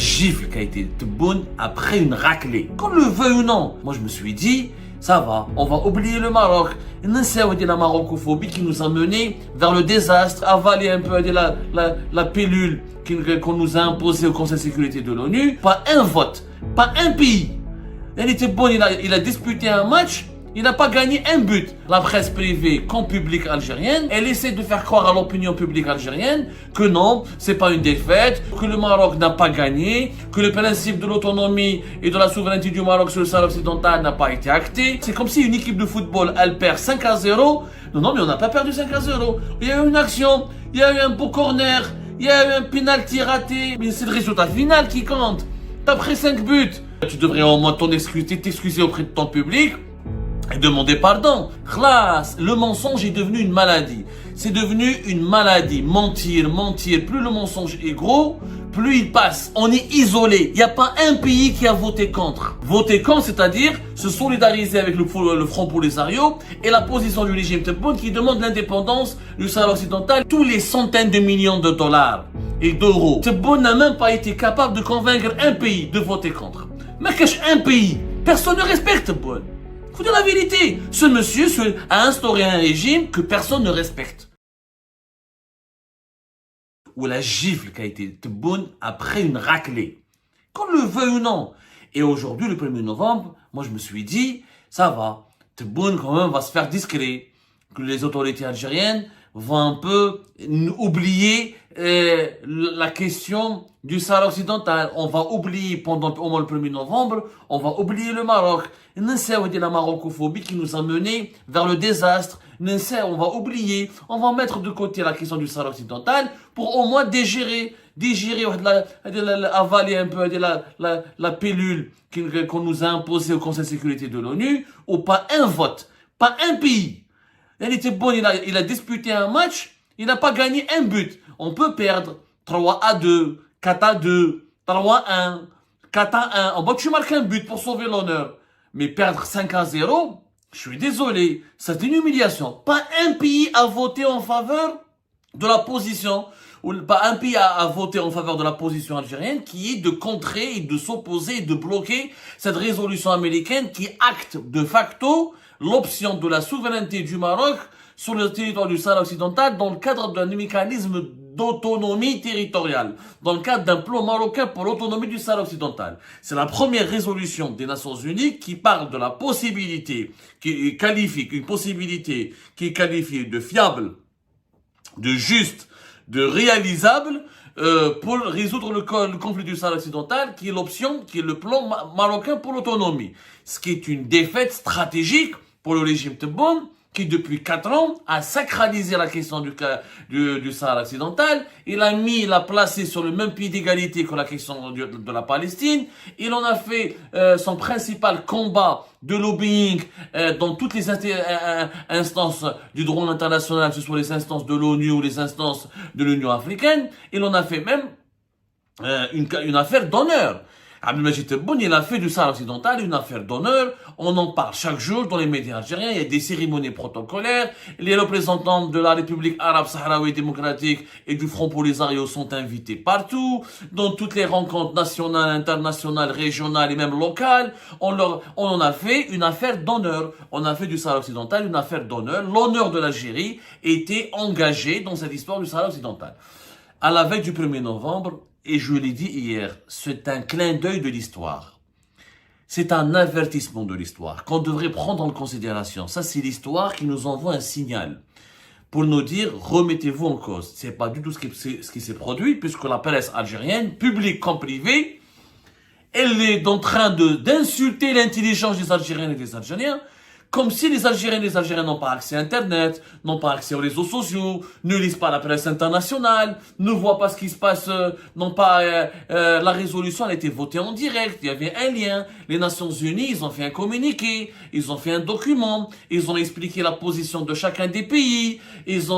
gifle qui a été Tebboune après une raclée. Qu'on le veuille ou non, moi je me suis dit, ça va, on va oublier le Maroc. C'est la marocophobie qui nous a menés vers le désastre, avaler un peu la pilule qu'on nous a imposée au Conseil de sécurité de l'ONU. Pas un vote, pas un pays. Il était bon, il a disputé un match. Il n'a pas gagné un but. La presse privée comme publique algérienne, elle essaie de faire croire à l'opinion publique algérienne que non, c'est pas une défaite, que le Maroc n'a pas gagné, que le principe de l'autonomie et de la souveraineté du Maroc sur le Sahara occidental n'a pas été acté. C'est comme si une équipe de football, elle perd 5-0. Non, mais on n'a pas perdu 5-0. Il y a eu une action, il y a eu un beau corner, il y a eu un penalty raté. Mais c'est le résultat final qui compte. T'as pris 5 buts. Tu devrais au moins t'excuser auprès de ton public et demander pardon. Khlas, le mensonge est devenu une maladie. C'est devenu une maladie. Mentir. Plus le mensonge est gros, plus il passe. On est isolé. Il n'y a pas un pays qui a voté contre. Voter contre, c'est-à-dire se solidariser avec le Front Polisario et la position du régime Tebboune qui demande l'indépendance du Sahara occidental. Tous les centaines de millions de dollars et d'euros. Tebboune n'a même pas été capable de convaincre un pays de voter contre. Mais qu'est-ce un pays? Personne ne respecte Tebboune. Faut dire la vérité. Ce monsieur a instauré un régime que personne ne respecte. Ou la gifle qui a été Tebboune après une raclée. Qu'on le veuille ou non. Et aujourd'hui, le 1er novembre, moi je me suis dit, ça va. Tebboune quand même va se faire discret. Que les autorités algériennes vont un peu oublier la question du Sahara occidental. On va oublier pendant au moins le 1er novembre, on va oublier le Maroc. C'est la marocophobie qui nous a menés vers le désastre. On va oublier, on va mettre de côté la question du Sahara occidental pour au moins digérer, avaler un peu la pilule qu'on nous a imposée au Conseil de sécurité de l'ONU, ou pas un vote, pas un pays. Il était bon, il a disputé un match, il n'a pas gagné un but. On peut perdre 3-2, 4-2, 3-1, 4-1. En bas, tu marques un but pour sauver l'honneur. Mais perdre 5-0, je suis désolé, c'est une humiliation. Pas un pays a voté en faveur de la position, ou pas un pays a voté en faveur de la position algérienne qui est de contrer et de s'opposer et de bloquer cette résolution américaine qui acte de facto l'option de la souveraineté du Maroc sur le territoire du Sahara occidental dans le cadre d'un mécanisme d'autonomie territoriale, dans le cadre d'un plan marocain pour l'autonomie du Sahara occidental. C'est la première résolution des Nations Unies qui parle de la possibilité, qui qualifie de fiable, de juste, de réalisable, pour résoudre le conflit du Sahara occidental, qui est l'option, qui est le plan marocain pour l'autonomie. Ce qui est une défaite stratégique pour le régime Tebboune, qui depuis 4 ans a sacralisé la question du Sahara occidental. Il l'a placé sur le même pied d'égalité que la question de la Palestine. Il en a fait son principal combat de lobbying dans toutes les instances du droit international, que ce soit les instances de l'ONU ou les instances de l'Union africaine. Il en a fait même une affaire d'honneur. Abdelmajid Tebboune, il a fait du Sahara occidental une affaire d'honneur. On en parle chaque jour dans les médias algériens. Il y a des cérémonies protocolaires. Les représentants de la République arabe sahraoui démocratique et du Front Polisario sont invités partout. Dans toutes les rencontres nationales, internationales, régionales et même locales, on en a fait une affaire d'honneur. On a fait du Sahara occidental une affaire d'honneur. L'honneur de l'Algérie était engagé dans cette histoire du Sahara occidental. À la veille du 1er novembre, et je l'ai dit hier, c'est un clin d'œil de l'histoire. C'est un avertissement de l'histoire qu'on devrait prendre en considération. Ça, c'est l'histoire qui nous envoie un signal pour nous dire remettez-vous en cause. C'est pas du tout ce qui s'est produit puisque la presse algérienne, publique comme privée, elle est en train d'insulter l'intelligence des Algériennes et des Algériens. Comme si les Algériens et les Algériens n'ont pas accès à Internet, n'ont pas accès aux réseaux sociaux, ne lisent pas la presse internationale, ne voient pas ce qui se passe, la résolution a été votée en direct, il y avait un lien. Les Nations Unies, ils ont fait un communiqué, ils ont fait un document, ils ont expliqué la position de chacun des pays, tout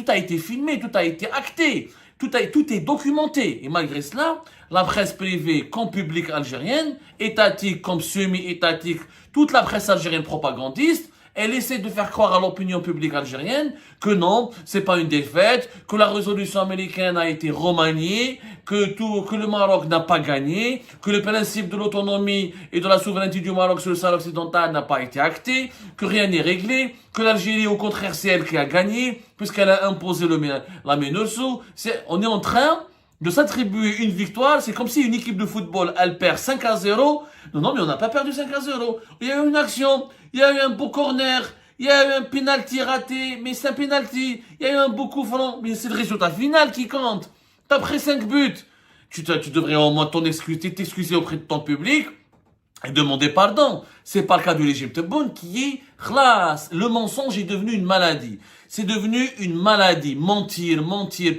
a été filmé, tout a été acté. Tout est documenté. Et malgré cela, la presse privée comme publique algérienne, étatique comme semi-étatique, toute la presse algérienne propagandiste, Elle essaie de faire croire à l'opinion publique algérienne que non, c'est pas une défaite, que la résolution américaine a été remaniée, que le Maroc n'a pas gagné, que le principe de l'autonomie et de la souveraineté du Maroc sur le Sahara occidental n'a pas été acté, que rien n'est réglé, que l'Algérie, au contraire, c'est elle qui a gagné, puisqu'elle a imposé la MINURSO. On est en train de s'attribuer une victoire. C'est comme si une équipe de football, elle perd 5-0. Non, mais on n'a pas perdu 5-0. Il y a eu une action, il y a eu un beau corner, il y a eu un penalty raté, mais c'est un penalty. Il y a eu un beau coup franc, mais c'est le résultat final qui compte. T'as pris 5 buts. Tu devrais au moins t'excuser auprès de ton public et demander pardon. C'est pas le cas de l'Égypte Boun qui est khlas. Le mensonge est devenu une maladie. C'est devenu une maladie. Mentir.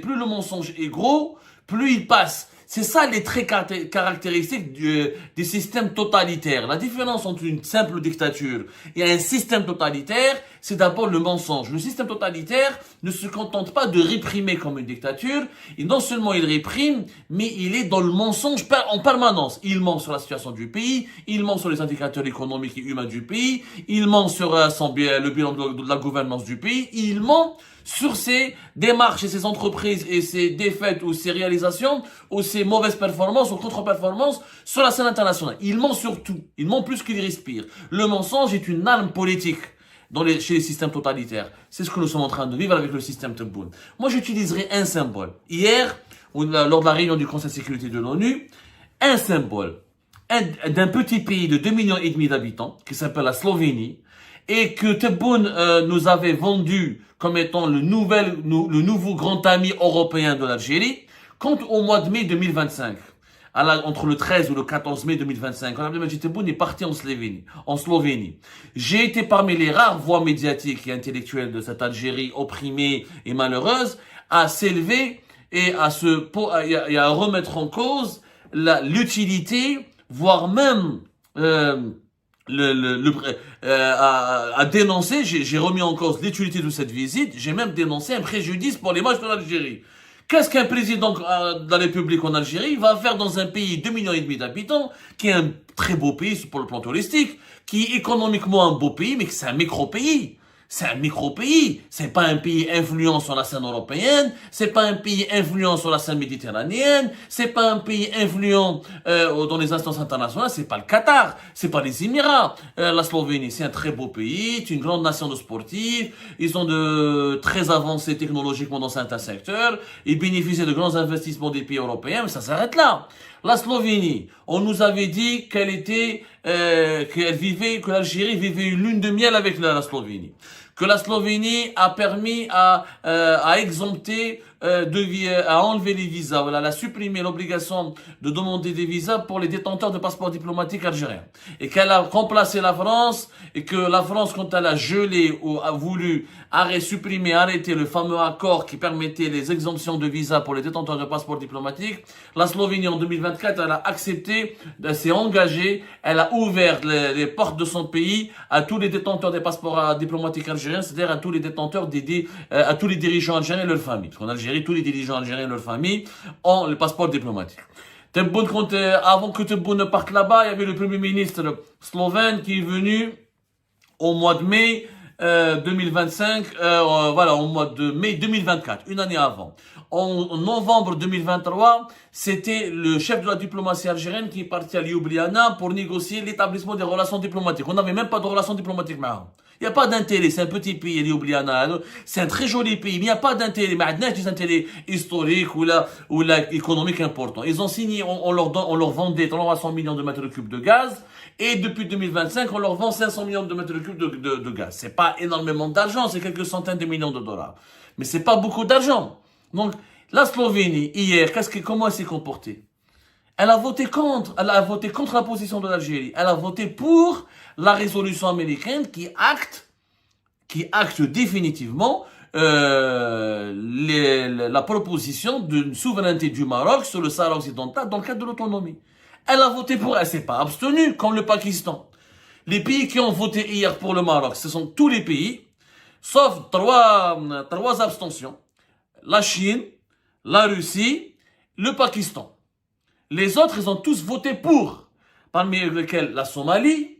Plus le mensonge est gros, plus il passe. C'est ça les traits caractéristiques des systèmes totalitaires. La différence entre une simple dictature et un système totalitaire, c'est d'abord le mensonge. Le système totalitaire ne se contente pas de réprimer comme une dictature. Et non seulement il réprime, mais il est dans le mensonge en permanence. Il ment sur la situation du pays, il ment sur les indicateurs économiques et humains du pays, il ment sur le bilan de la gouvernance du pays, il ment sur ses démarches et ses entreprises et ses défaites ou ses réalisations ou ses mauvaises performances ou contre-performances sur la scène internationale. Il ment sur tout. Il ment plus qu'il respire. Le mensonge est une arme politique chez les systèmes totalitaires. C'est ce que nous sommes en train de vivre avec le système Tebboune. Moi, j'utiliserai un symbole. Hier, lors de la réunion du Conseil de sécurité de l'ONU, un symbole d'un petit pays de 2,5 millions d'habitants qui s'appelle la Slovénie et que Tebboune nous avait vendu comme étant le nouveau grand ami européen de l'Algérie, compte au mois de mai 2025, entre le 13 ou le 14 mai 2025, quand Abdelmadjid Tebboune est parti en Slovénie. J'ai été parmi les rares voix médiatiques et intellectuelles de cette Algérie opprimée et malheureuse à s'élever et à remettre en cause l'utilité, voire même à dénoncer, j'ai remis en cause l'utilité de cette visite, j'ai même dénoncé un préjudice pour l'image de l'Algérie. Qu'est-ce qu'un président de la République en Algérie va faire dans un pays de 2,5 millions d'habitants, qui est un très beau pays pour le plan touristique, qui est économiquement un beau pays, mais que c'est un micro-pays. C'est un micro-pays. C'est pas un pays influent sur la scène européenne. C'est pas un pays influent sur la scène méditerranéenne. C'est pas un pays influent dans les instances internationales. C'est pas le Qatar. C'est pas les Émirats. La Slovénie, c'est un très beau pays. C'est une grande nation de sportifs. Ils sont très avancés technologiquement dans certains secteurs. Ils bénéficient de grands investissements des pays européens, mais ça s'arrête là. La Slovénie, on nous avait dit que l'Algérie vivait une lune de miel avec la Slovénie. Que la Slovénie a permis à exempter, à enlever les visas, voilà, elle a supprimé l'obligation de demander des visas pour les détenteurs de passeports diplomatiques algériens. Et qu'elle a remplacé la France, et que la France, quand elle a gelé ou a voulu arrêter le fameux accord qui permettait les exemptions de visas pour les détenteurs de passeports diplomatiques, la Slovénie en 2024, elle a accepté, elle s'est engagée, elle a ouvert les portes de son pays à tous les détenteurs des passeports diplomatiques algériens, c'est-à-dire à tous les détenteurs à tous les dirigeants algériens et leurs familles. Parce qu'en Algérie, tous les dirigeants algériens et leurs familles ont le passeport diplomatique. Avant que Tebboune ne parte là-bas, il y avait le premier ministre slovène qui est venu au mois de mai 2025, au mois de mai 2024, une année avant. En novembre 2023, c'était le chef de la diplomatie algérienne qui est parti à Ljubljana pour négocier l'établissement des relations diplomatiques. On n'avait même pas de relations diplomatiques avec eux. Il n'y a pas d'intérêt, c'est un petit pays, Ljubljana, c'est un très joli pays, mais il n'y a pas d'intérêt, mais il y a des intérêts historiques ou économiques importants. Ils ont signé, on leur vendait 300 millions de mètres cubes de gaz, et depuis 2025, on leur vend 500 millions de mètres cubes de gaz. C'est pas énormément d'argent, c'est quelques centaines de millions de dollars. Mais c'est pas beaucoup d'argent. Donc, la Slovénie, hier, comment elle s'est comportée? Elle a voté contre la position de l'Algérie. Elle a voté pour la résolution américaine qui acte définitivement la proposition d'une souveraineté du Maroc sur le Sahara occidental dans le cadre de l'autonomie. Elle a voté pour, elle s'est pas abstenue, comme le Pakistan. Les pays qui ont voté hier pour le Maroc, ce sont tous les pays, sauf trois abstentions. La Chine, la Russie, le Pakistan. Les autres, ils ont tous voté pour, parmi lesquels la Somalie,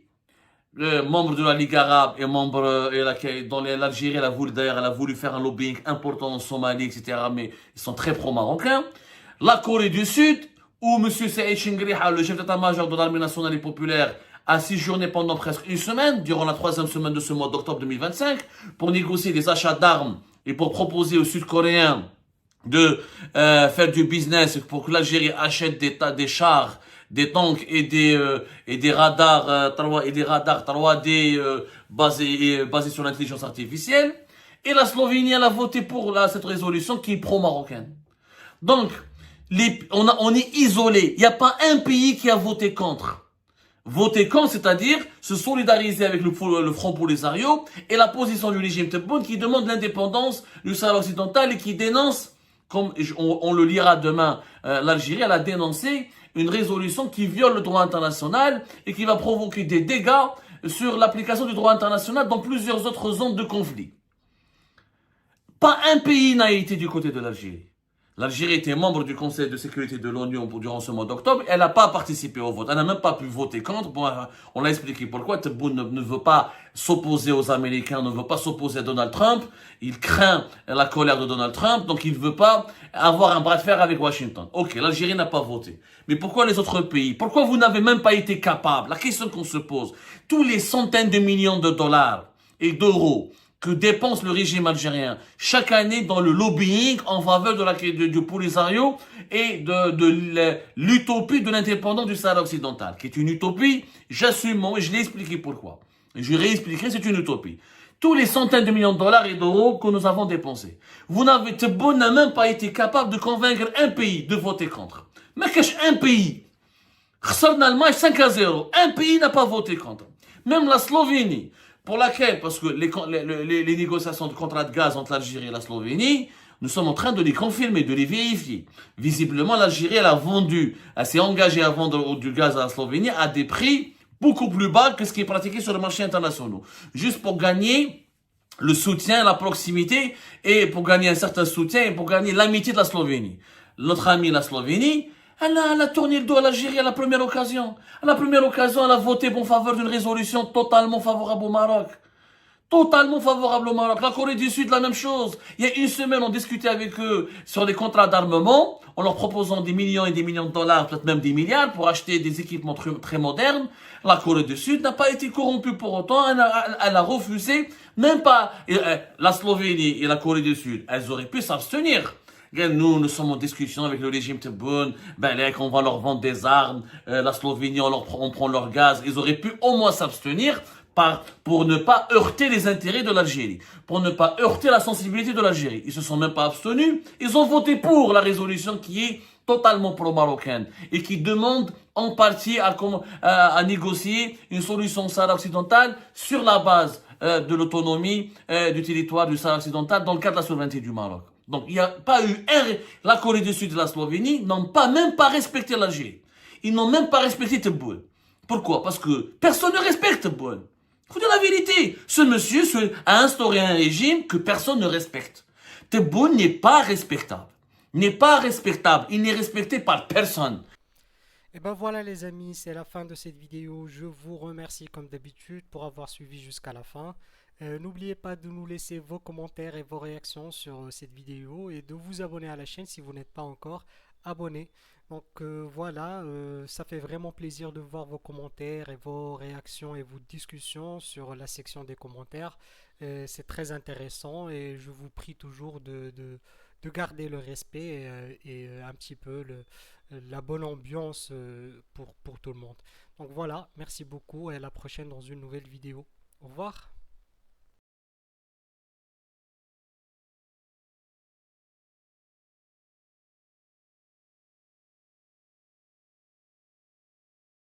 membre de la Ligue arabe et membre dans l'Algérie, elle a voulu faire un lobbying important en Somalie, etc. Mais ils sont très pro-marocains. La Corée du Sud, où M. Saïd Chingriha, le chef d'état-major de l'armée nationale et populaire, a séjourné pendant presque une semaine, durant la troisième semaine de ce mois d'octobre 2025, pour négocier des achats d'armes et pour proposer aux Sud-Coréens de faire du business pour que l'Algérie achète des chars, des tanks et des radars 3D basés sur l'intelligence artificielle. Et la Slovénie elle a voté pour cette résolution qui est pro-marocaine. Donc, on est isolé. Il n'y a pas un pays qui a voté contre. Voter contre, c'est-à-dire se solidariser avec le Front Polisario et la position du régime Tebboune qui demande l'indépendance du Sahara occidental et qui dénonce, comme on le lira demain, l'Algérie, elle a dénoncé une résolution qui viole le droit international et qui va provoquer des dégâts sur l'application du droit international dans plusieurs autres zones de conflit. Pas un pays n'a été du côté de l'Algérie. L'Algérie était membre du Conseil de sécurité de l'ONU durant ce mois d'octobre. Elle n'a pas participé au vote. Elle n'a même pas pu voter contre. Bon, on l'a expliqué pourquoi. Tebboune ne veut pas s'opposer aux Américains, ne veut pas s'opposer à Donald Trump. Il craint la colère de Donald Trump, donc il ne veut pas avoir un bras de fer avec Washington. Ok, l'Algérie n'a pas voté. Mais pourquoi les autres pays? Pourquoi vous n'avez même pas été capable? La question qu'on se pose, tous les centaines de millions de dollars et d'euros que dépense le régime algérien chaque année dans le lobbying en faveur du Polisario et de l'utopie de l'indépendance du Sahara occidental, qui est une utopie, j'assume, et je l'ai expliqué pourquoi. Je réexpliquerai, c'est une utopie. Tous les centaines de millions de dollars et d'euros que nous avons dépensés. Tebboune n'a même pas été capable de convaincre un pays de voter contre. Mais qu'est-ce un pays? خسرنا الماتش 5-0. Un pays n'a pas voté contre. Même la Slovénie, pour laquelle, parce que les négociations de contrat de gaz entre l'Algérie et la Slovénie, nous sommes en train de les confirmer, de les vérifier. Visiblement, l'Algérie, elle s'est engagée à vendre du gaz à la Slovénie à des prix beaucoup plus bas que ce qui est pratiqué sur le marché international. Juste pour gagner le soutien, la proximité, et pour gagner un certain soutien, et pour gagner l'amitié de la Slovénie. Notre ami la Slovénie, elle a tourné le dos à l'Algérie à la première occasion. À la première occasion, elle a voté en faveur d'une résolution totalement favorable au Maroc. Totalement favorable au Maroc. La Corée du Sud, la même chose. Il y a une semaine, on discutait avec eux sur des contrats d'armement, en leur proposant des millions et des millions de dollars, peut-être même des milliards, pour acheter des équipements très modernes. La Corée du Sud n'a pas été corrompue pour autant. Elle a refusé, même pas la Slovénie et la Corée du Sud. Elles auraient pu s'abstenir. Nous sommes en discussion avec le régime Tebboune, on va leur vendre des armes, la Slovénie, on prend leur gaz. Ils auraient pu au moins s'abstenir pour ne pas heurter les intérêts de l'Algérie, pour ne pas heurter la sensibilité de l'Algérie. Ils se sont même pas abstenus, ils ont voté pour la résolution qui est totalement pro-marocaine et qui demande en partie à négocier une solution Sahara occidentale sur la base de l'autonomie du territoire du Sahara occidental dans le cadre de la souveraineté du Maroc. Donc, il n'y a pas eu la Corée du Sud et la Slovénie n'ont même pas respecté l'Algérie. Ils n'ont même pas respecté Tebboune. Pourquoi? Parce que personne ne respecte Tebboune. Faut dire la vérité. Ce monsieur a instauré un régime que personne ne respecte. Tebboune n'est pas respectable. N'est pas respectable. Il n'est respecté par personne. Et ben voilà les amis, c'est la fin de cette vidéo. Je vous remercie comme d'habitude pour avoir suivi jusqu'à la fin. N'oubliez pas de nous laisser vos commentaires et vos réactions sur cette vidéo et de vous abonner à la chaîne si vous n'êtes pas encore abonné. Donc voilà, ça fait vraiment plaisir de voir vos commentaires et vos réactions et vos discussions sur la section des commentaires. C'est très intéressant et je vous prie toujours de garder le respect et un petit peu la bonne ambiance pour tout le monde. Donc voilà, merci beaucoup et à la prochaine dans une nouvelle vidéo. Au revoir.